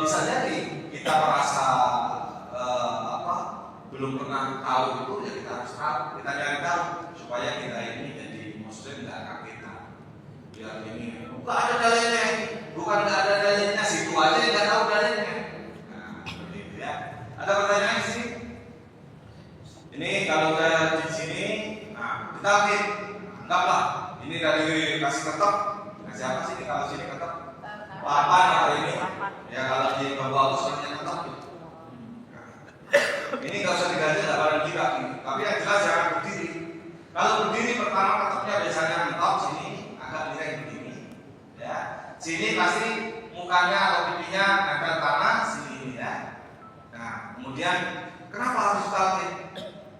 bisa jadi kita merasa belum pernah tahu itu, ya kita harus tahu, kita cari tahu supaya kita ini jadi muslim nggak kagetan. Ya ini bukan ada dalilnya, bukan nggak ada dalilnya, situ aja nggak tahu dalilnya. Nah, seperti itu ya. Ada pertanyaan di sini? Ini kalau udah di sini, nah kita anggaplah ini dari kasih ketok. Nah, siapa sih kalau sini ketok? Papan atau ini? Ya kalau di bawah usulnya ketok. Ini nggak usah diganti, nggak pada kita, tapi yang jelas jangan berdiri. Kalau berdiri pertama ketoknya biasanya mentok, sini agak miring begini, ya. Sini pasti mukanya atau pipinya nempel tanah, sini ya. Nah, kemudian kenapa harus talqin?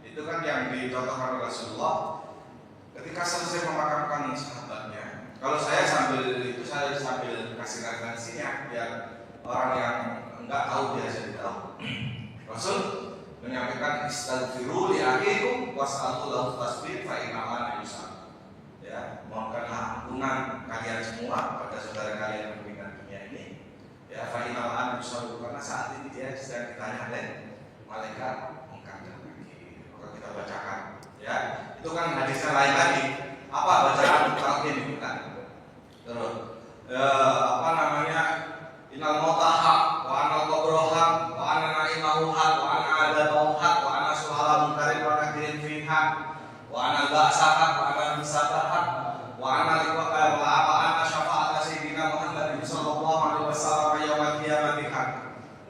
Itu kan yang dicontohkan oleh Rasulullah ketika selesai memakamkan sahabatnya. Kalau saya sambil kasih referensinya biar orang yang enggak tahu biasa tahu. Rasul menyampaikan istaghfiru li akhikum was'alu lahu tasbih fa innahu la yusab. Ya, mohonkanlah ampunan kalian semua pada saudara kalian yang meninggal lain lagi. Apa bacaan talqin itu kan? Terus apa namanya? Innal mauta haq wa anal qabra haq wa anna na'imahu haq wa anna adabahu haq wa anna su'ala munkarin wa nakirin fi haq wa anna ba'sa haq wa anna misabah haq wa anna liqa wa anna syafa'ata sayyidina Muhammadin sallallahu alaihi wasallam yaumil qiyamati haq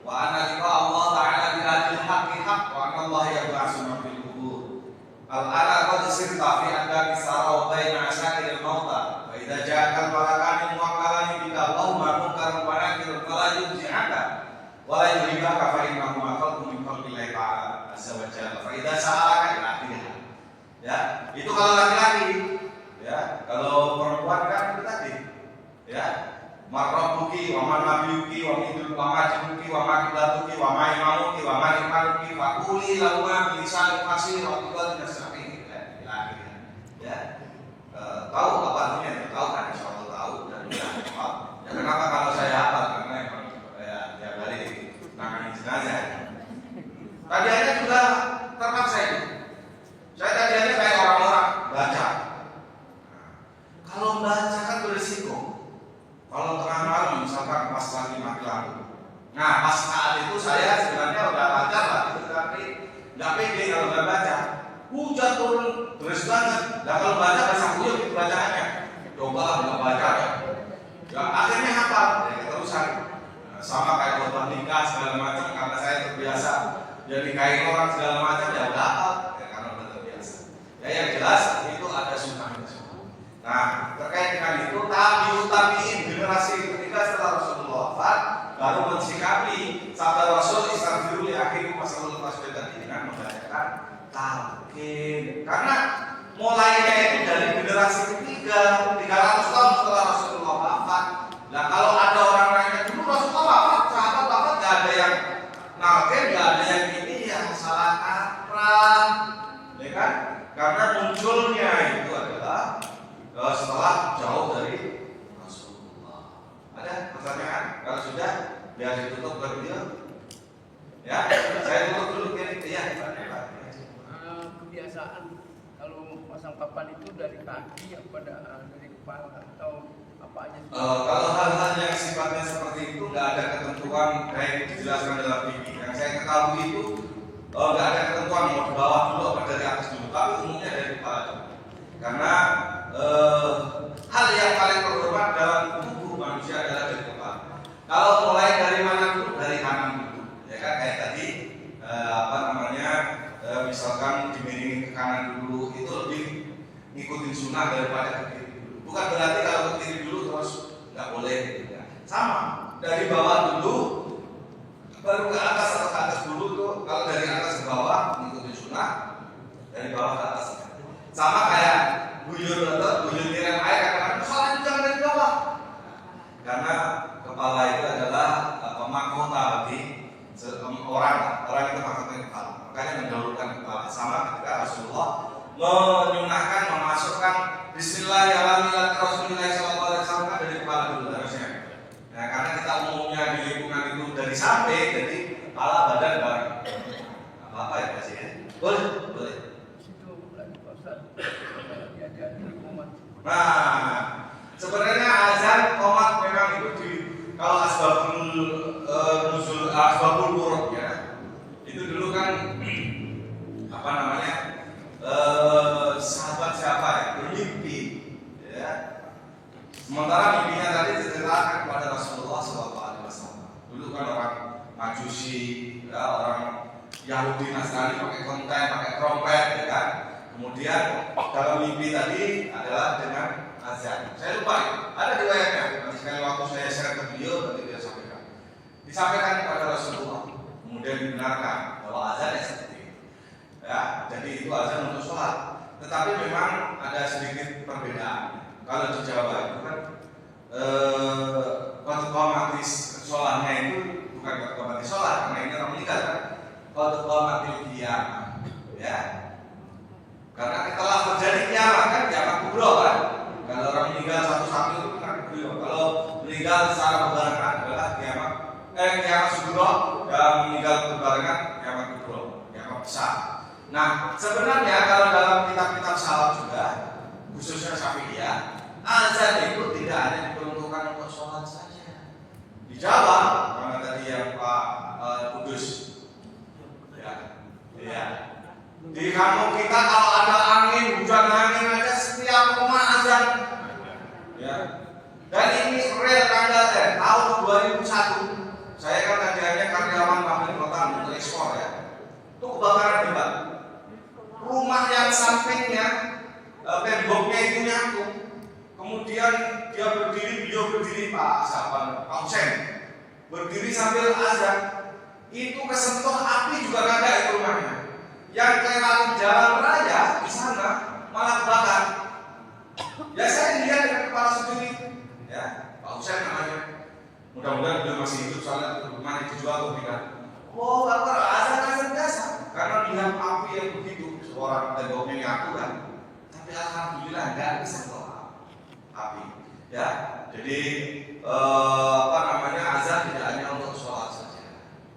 wa anna liqa Allah ta'ala bi hadil haqqi haq wa anna Allah yab'atsu man fil qubur. Al-ana qad sirta fi adami sara wa baina asakil mauta wa idza ja'aka al-malakani muwakkalani bika Allahumma munkarun wa nakirun fala yujzi'aka wa la yuribaka fa innahu ma khalqu min khalqillahi ta'ala azza wa jalla fa idza sa'alaka ila akhirih. Ya, itu kalau laki-laki. Ya, kalau perempuan kan itu tadi. Ya, marrabbuki wa man nabiyuki wa midul wa majibuki wa makiblatuki wa maimamuki wa manimaluki wa quli lahuma bilisanil fasih wa biqaulin nastaqim ila akhirih. Ya. Tahu apa artinya? Tahu kan? Insyaallah tahu dan tidak hafal. Ya kenapa kalau saya hafal? Karena memang tiap hari nangani jenazah. Tadi aja juga terpaksa itu. Saya tadi aja kayak orang-orang baca. Kalau baca kan berisiko. Kalau tengah malam misalkan pas lagi mati lampu. Nah pas saat itu saya sebenarnya udah baca lah, tapi nggak pede kalau nggak baca. Hujan turun deras banget. Nah kalau baca basah kuyup itu bacaannya. Coba nggak baca ya. Ya akhirnya hafal, ya keterusan. Nah, sama kayak khotbah nikah segala macam karena saya terbiasa. Ya nikahin orang segala macam ya udah hafal, ya karena udah terbiasa. Ya yang jelas itu ada sunnahnya. Nah terkait dengan itu tabiin generasi ketiga setelah Rasulullah wafat baru mensikapi sabda Rasul istaghfiru li akhikum wasallallahu alaihi wasallam dengan membacakan talqin. Karena mulainya itu dari generasi ketiga 300 tahun setelah Rasulullah wafat. Nah kalau ada orang nanya dulu Rasulullah wafat, sahabat wafat nggak ada yang nalkin, nggak ada yang ini ya salah kaprah, ya kan? Karena munculnya itu adalah setelah jauh dari Rasulullah. Ada pertanyaan? Kalau sudah, biar ditutup ke video. Ya, saya tutup dulu ya. Iya,
kebiasaan kalau pasang papan itu dari kaki apa dari kepala atau apa aja?
Kalau hal-hal yang sifatnya seperti itu nggak ada ketentuan kayak dijelaskan dalam fikih. Yang saya ketahui itu nggak ada ketentuan mau di bawah dulu atau dari atas dulu, tapi umumnya dari kepala dulu. Karena hal yang paling terhormat dalam tubuh manusia adalah dari kepala. Kalau mulai dari mana dulu? Dari kanan dulu. Ya kan kayak tadi misalkan dimiringin ke kanan dulu itu lebih ngikutin sunnah daripada ke kiri dulu. Bukan berarti kalau ke kiri dulu terus nggak boleh gitu ya. Sama dari bawah dulu baru ke atas atau ke atas dulu tuh. Kalau dari atas ke bawah ngikutin sunnah, dari bawah ke atas. Sama kayak buyur nyiram air kadang-kadang sholat itu jangan dari bawah. Karena kepala itu adalah mahkota bagi orang itu mahkotanya kepala. Makanya mendahulukan kepala. Sama ketika Rasulullah menyunahkan memasukkan Bismillahirrahmanirrahim Rasulullah SAW dari kepala dulu harusnya. Nah karena kita umumnya di lingkungan itu dari samping, jadi kepala badan bareng. Apa ya Pak ya? Boleh. Nah, sebenarnya azan qomat memang itu kalau asbabul nuzul asbabul wurud ya. Itu dulu kan apa namanya? Sahabat siapa ya? Bermimpi ya. Sementara mimpinya tadi diceritakan kepada Rasulullah SAW. Dulu kan orang Majusi, ya, orang Yahudi Nasrani pakai konten, pakai trompet, ya kan? Kemudian dalam mimpi tadi adalah dengan azan. Saya lupa ya, ada riwayatnya. Nanti sekali waktu saya share ke beliau, nanti dia sampaikan. Disampaikan kepada Rasulullah, kemudian dibenarkan bahwa azan ya seperti itu. Ya, jadi itu azan untuk sholat. Tetapi memang ada sedikit perbedaan. Kalau di Jawa itu kan otomatis sholatnya itu bukan otomatis sholat, karena ini orang meninggal kan. Otomatis kiamat, ya. Karena setelah terjadi kiamat kan kiamat kubro kan. Kalau orang meninggal satu-satu itu kan kubro. Kalau meninggal secara berbarengan adalah kiamat subro. Yang meninggal berbarengan kiamat kubro, kiamat besar. Nah sebenarnya kalau dalam kitab-kitab salaf juga khususnya Syafi'iyah, azan itu tidak hanya diperuntukkan untuk sholat saja. Di Jawa, karena tadi yang Pak Kudus, ya, di kampung kita kalau ada angin, hujan angin aja setiap rumah azan, ya. Dan ini real tanggal tahun 2001. Saya kan tadinya karyawan pabrik rotan untuk ekspor ya. Itu kebakaran hebat. Rumah yang sampingnya temboknya itu nyatu. Kemudian beliau berdiri Pak Hussein berdiri sambil azan. Itu kesentuh api juga kagak itu rumahnya. Yang lewat jalan raya di sana malah kebakar. Ya saya lihat dengan kepala sendiri, ya Pak Hussein namanya. Mudah-mudahan beliau masih hidup soalnya rumah itu jual tidak. Oh, bakar azan biasa. Karena lihat api yang begitu, seorang temboknya nyatu kan. Tapi alhamdulillah nggak kesentuh api. Ya, jadi azan tidak hanya untuk sholat saja,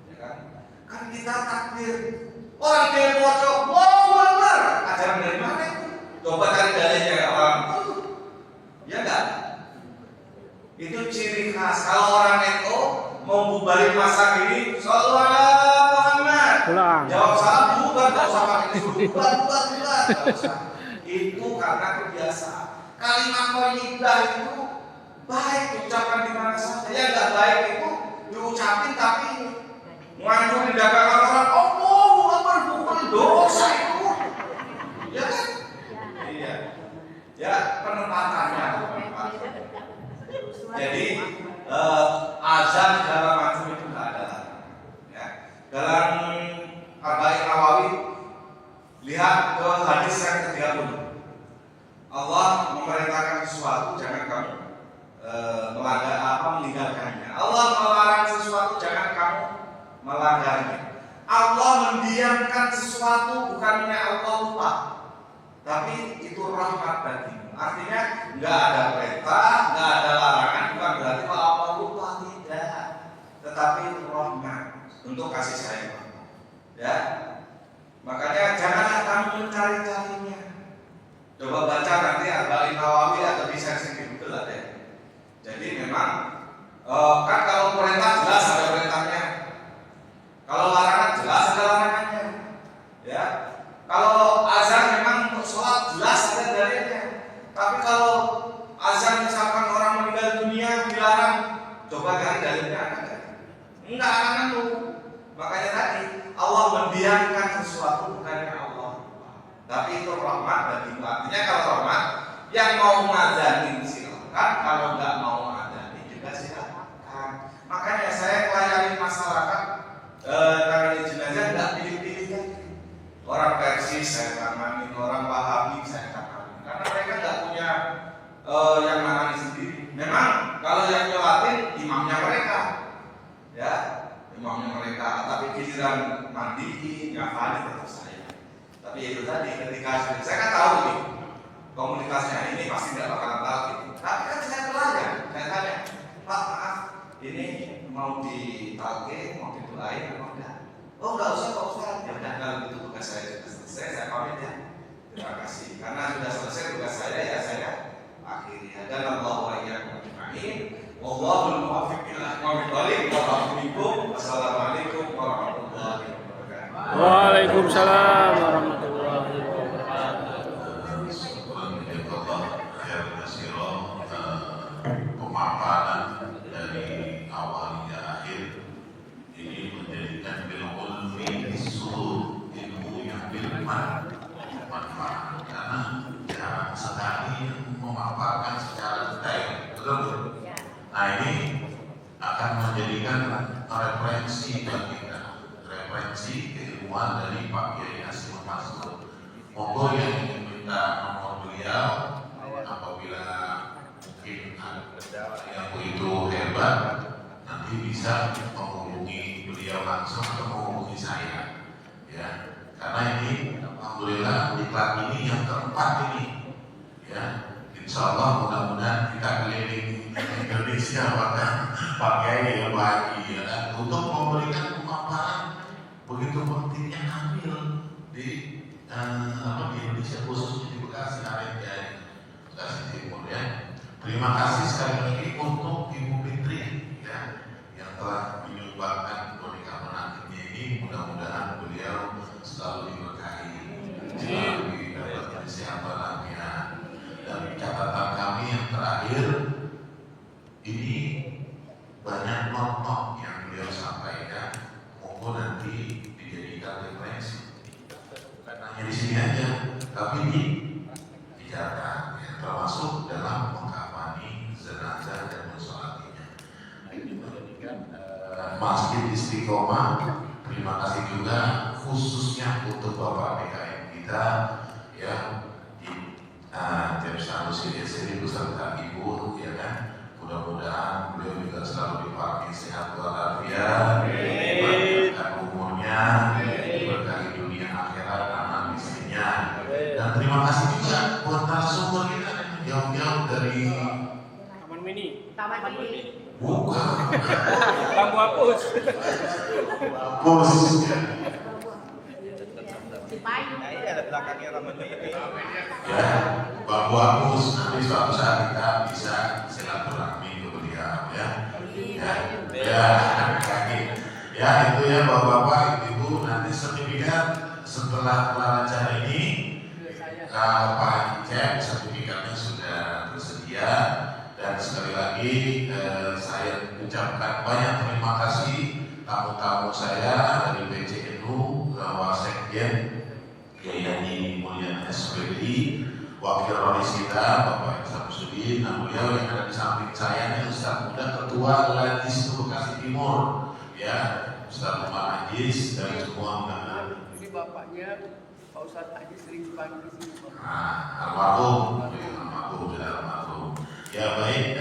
ya kan? Kan kita takbir. Orang dia bocok, Allahu Akbar. Ajaran dari mana itu? Coba cari dalilnya orang. Ya enggak? Itu ciri khas. Kalau orang NU mau bubarin masa ini, shollu ala Muhammad.
Pulang.
Jawab salam bubar, enggak usah pakai disuruh bubar. Itu karena kebiasaan. Kalimat thayyibah itu baik diucapkan di mana saja. Yang enggak baik itu diucapin tapi ngancurin dagangan orang. Allahu Akbar, bukan dosa itu. Ya kan? Iya. Ya, penempatannya. Jadi azan segala macam itu nggak ada. Ya. Dalam Arba'in Nawawi lihat ke hadis yang ke-30. Allah memerintahkan sesuatu jangan kamu meninggalkannya. Allah melarang sesuatu jangan kamu melanggarnya. Allah mendiamkan sesuatu bukannya Allah lupa, tapi itu rahmat bagimu. Artinya nggak ada perintah, nggak ada larangan, bukan berarti kalau Allah lupa, tidak. Tetapi itu rahmat untuk kasih sayang. Ya, makanya janganlah kamu mencari-carinya. Coba baca nanti Arba'in Nawawi atau di searching di Google ada. Jadi memang kan kalau perintah jelas ada perintahnya. Kalau larangan jelas ada larangannya. Ya. Kalau azan memang untuk sholat jelas ada dalilnya. Tapi kalau azan misalkan orang meninggal dunia dilarang, coba cari dalilnya ada enggak? Enggak akan itu. Makanya tadi Allah mendiamkan sesuatu bukannya Allah. Tapi itu rahmat bagi artinya kalau rahmat yang mau mengazanin silakan, kalau enggak mau mengazanin juga silakan. Makanya saya melayani masyarakat tangani jenazah enggak pilih-pilih kan. Orang Persis saya tangani, orang Wahabi saya tangani. Karena mereka enggak punya yang nangani sendiri. Memang kalau yang nyolatin imamnya mereka, ya imamnya mereka. Tapi giliran mandiin, ngafalin tetap saya. Tapi itu tadi ketika saya kan tahu nih komunitasnya ini pasti nggak bakalan tahu gitu. Tapi kan saya pelajar, saya tanya, Pak maaf ini mau ditalke, mau ditulain atau enggak? Oh enggak usah Pak Ustaz. Ya udah kalau itu tugas saya sudah selesai, saya pamit ya. Terima kasih. Karena sudah selesai tugas saya ya saya akhiri. Dan Allah wa iyyakum ajma'in. Wallahul muwaffiq ila aqwamit thoriq. Wassalamualaikum warahmatullahi wabarakatuh.
Waalaikumsalam warahmatullahi wabarakatuh.
Pemaparan dari awal hingga akhir ini menjadikan ilmu ilmu yang bermanfaat karena jarang sekali memaparkan secara detail, betul? Nah ini akan menjadikan referensi bagi kita, referensi keilmuan dari Pak Kiai Hasyim Masud. Monggo yang ingin minta nomor beliau apabila mungkin yang begitu hebat nanti bisa menghubungi beliau langsung atau menghubungi saya, ya. Karena ini alhamdulillah diklat ini yang keempat ini, ya. Insya Allah mudah-mudahan kita keliling Indonesia pakai yang bahagia dan untuk memberikan pemaparan begitu pentingnya hamil di Indonesia khususnya di Bekasi area terima kasih sekali lagi untuk Ibu Fitri ya, yang telah menyumbangkan boneka menantunya ini. Mudah-mudahan beliau selalu diberkahi, selalu dapat kesehatannya. Dan catatan kami yang terakhir, ini banyak not yang beliau sampaikan, monggo nanti dijadikan referensi. Bukan hanya di sini aja, tapi di Jakarta, ya, termasuk dalam mengkafani jenazah dan mensolatinya. Ini menjadikan Masjid Istiqomah. Terima kasih juga khususnya untuk Bapak BKM kita ya, James Sanusi sini beserta Ibu ya kan. Mudah-mudahan beliau juga selalu dipakai sehat walafiat, diberkahi umurnya, diberkahi dunia akhirat anak istrinya. Dan terima kasih juga buat narasumber kita yang jauh-jauh dari
Taman Mini.
Taman ini.
bukan
Bambu hapus.
bos.
Cipayu.
Ya, Bapak Agus, nanti suatu saat kita bisa silaturahmi ke beliau ya. Ya, itu ya Bapak-bapak, Ibu, nanti sertifikat setelah kelar acara ini, Pak Cek sertifikatnya sudah tersedia. Dan sekali lagi saya ucapkan banyak terima kasih tamu-tamu saya dari PCNU, Wasekjen, Yayani Mulyana SPD, Wakil Ronis kita Bapak Samsudin. Nah, beliau yang ada di samping saya ini Ustaz Muda Ketua Lajis Bekasi Timur ya, Ustaz Umar Ajis dan semua undangan.
Ini bapaknya Pak Ustadz Haji sering dipanggil di sini.
Almarhum. Ya baik,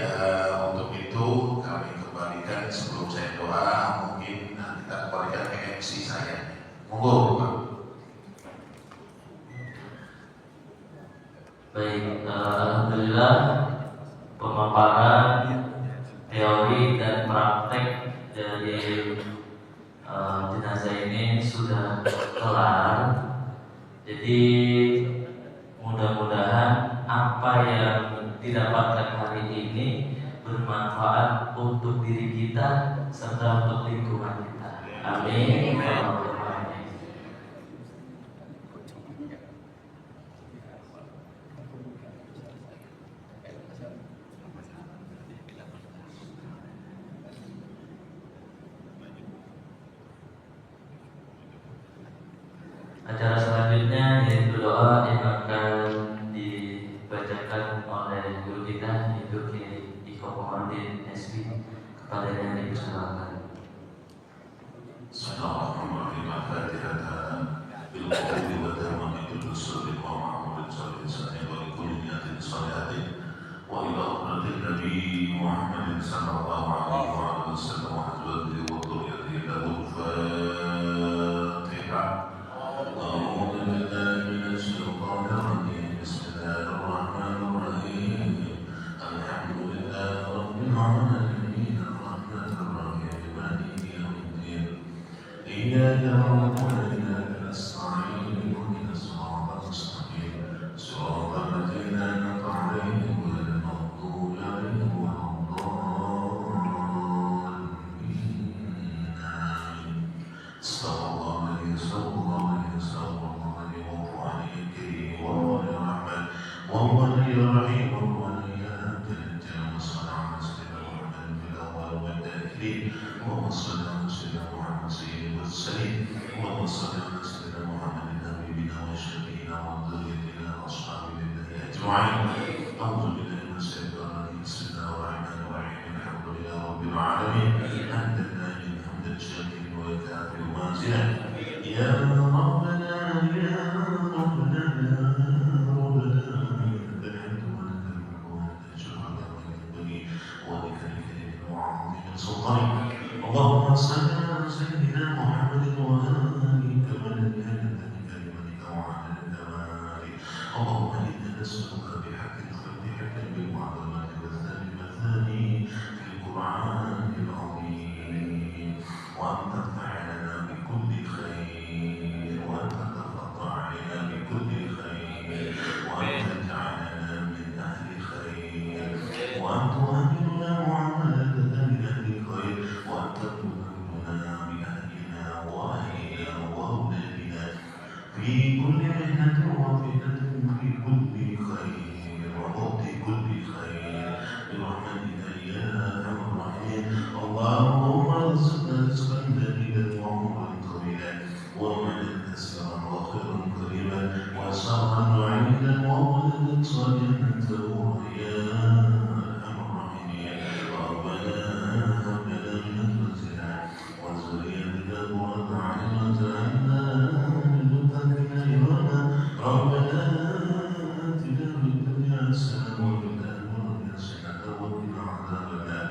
untuk itu kami kembalikan sebelum saya doa, mungkin kita kembalikan ke MC saya. Monggo Pak.
Baik, alhamdulillah pemaparan teori dan praktek dari jenazah ini sudah kelar. Jadi mudah-mudahan apa yang didapatkan hari ini bermanfaat untuk diri kita serta untuk lingkungan kita. Amin. Acara selanjutnya yaitu doa yang akan dibacakan oleh guru kita yaitu Kiai Iko Komandin SB. Kepadanya dipersilakan.
إياك نعبد وإياك نستعين اهدنا الصراط المستقيم صراط الذين أنعمت عليهم غير المغضوب عليهم ولا الضالين. استغفر الله الذي استغفر الله الذي استغفر الله الذي يغفر عليه الكريم وهو الرحمن وهو الغني الرحيم وهو الإله تنجم وصلى على سيدنا محمد في الأول والآخرين وصلى على سيدنا محمد سيد المرسلين وصلى على سيدنا محمد حبيبنا وشفيعنا وذريتنا وأصحاب الله أجمعين. أعوذ بالله من الشيطان الرجيم. بسم الله الرحمن الرحيم. الحمد لله رب العالمين حمدا دائما حمدا شاكرا ويكافئ مازنا يا ربنا يا ربنا يا ربنا لك الحمد ولك الملك ولك الشكر ولك ينبغي ولك الكريم وعظيم سلطانك. اللهم صل على سيدنا محمد وآله كما لك كلمتك وعلى الكمال. اللهم إنا نسألك بحق خلقك بالمعظمة والثاني مثاني في القرآن العظيم وأن تفتح لنا بكل خير وأن تتفضل علينا بكل خير وأن تجعلنا من أهل خير وأن تؤمننا معاملتنا بأهل الخير وأن تكوننا بأهلنا وأهلنا وأولادنا في كل مهنة وفتنة في كل خير ووقت كل خير برحمتك يا أرحم الراحمين. اللهم ارزقنا رزقا جميلا وعمرا طويلا ومالا كثيرا وخيرا قريبا وسرا وعيدا وولدا صالحا تبورا يا أرحم الراحمين. ربنا هب لنا من أزواجنا وذرياتنا قرة أعين واجعلنا للمتقين إماما. ربنا آتنا في الدنيا حسنة وفي الآخرة حسنة وقنا عذاب النار.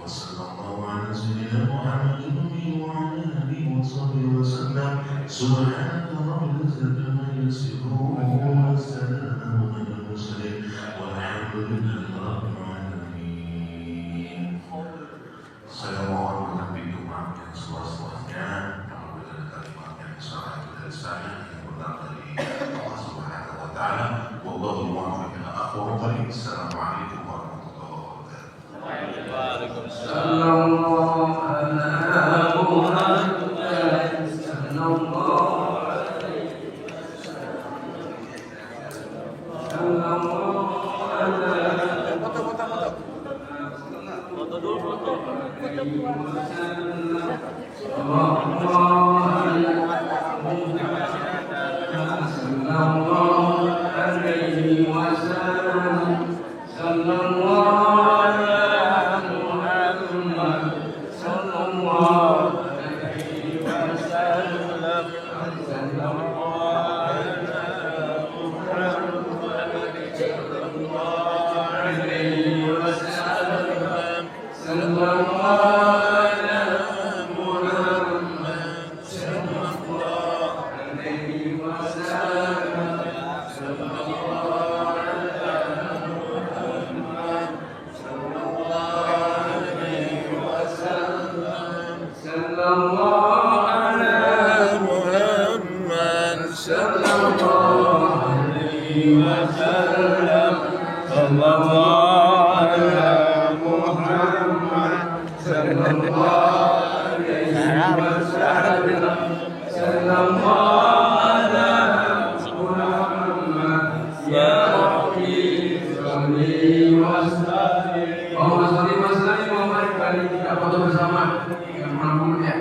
وصلى الله على سيدنا محمد وعلى آله وصحبه وسلم. سبحانك رب العزة عما يصفون والسلام على المرسلين والحمد لله رب العالمين. Saya mohon mengambil doa yang seluas-luasnya. Apabila kalimat yang salah dari saya yang benar dari Allah Subhanahu wa Ta'ala. Wallahu muwaffiq ila aqwamit thoriq. Assalamualaikum warahmatullahi wabarakatuh.
Sallallahu ala Muhammad. Allahumma sholli wa sallim wa barik alaihi. Kita foto bersama dengan Muhammad ya.